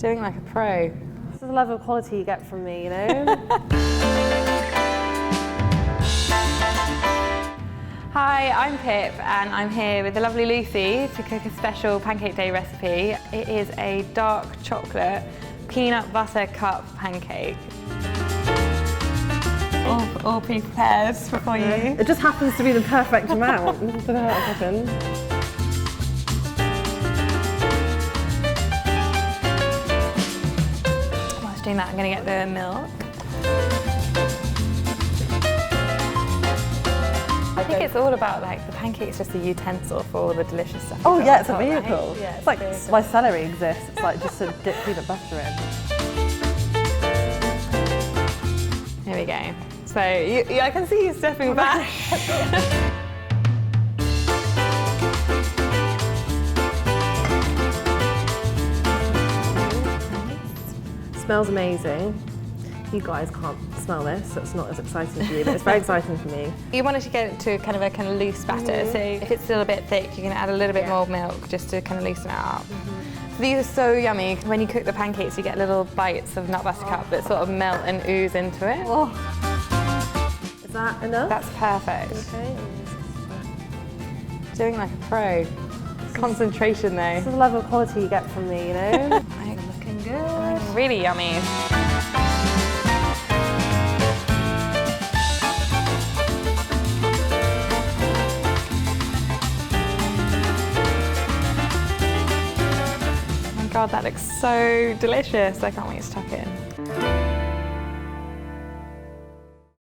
Doing like a pro. This is the level of quality you get from me, you know? Hi, I'm Pip and I'm here with the lovely Lucy to cook a special Pancake Day recipe. It is a dark chocolate peanut butter cup pancake. All pre-prepared for you. It just happens to be the perfect amount. I don't know how it happened. Whilst doing that, I'm going to get the milk. I think it's all about like the pancake's just a utensil for all the delicious stuff. Oh yeah, it's a top, vehicle. Right? Yeah, it's like why celery exists. It's like just to dip peanut butter in. Here we go. So I can see you stepping back. Smells amazing. You guys can't smell this, so it's not as exciting for you, but it's very exciting for me. You wanted to get it to kind of a loose batter, so if it's still a bit thick, you can add a little bit more milk just to kind of loosen it up. So these are so yummy. When you cook the pancakes, you get little bites of nut butter cup that sort of melt and ooze into it. Oh. Is that enough? That's perfect. Okay. Doing like a pro. Concentration though. This is the level of quality you get from me, you know? Looking good. Really yummy. Oh my god, that looks so delicious. I can't wait to tuck it in.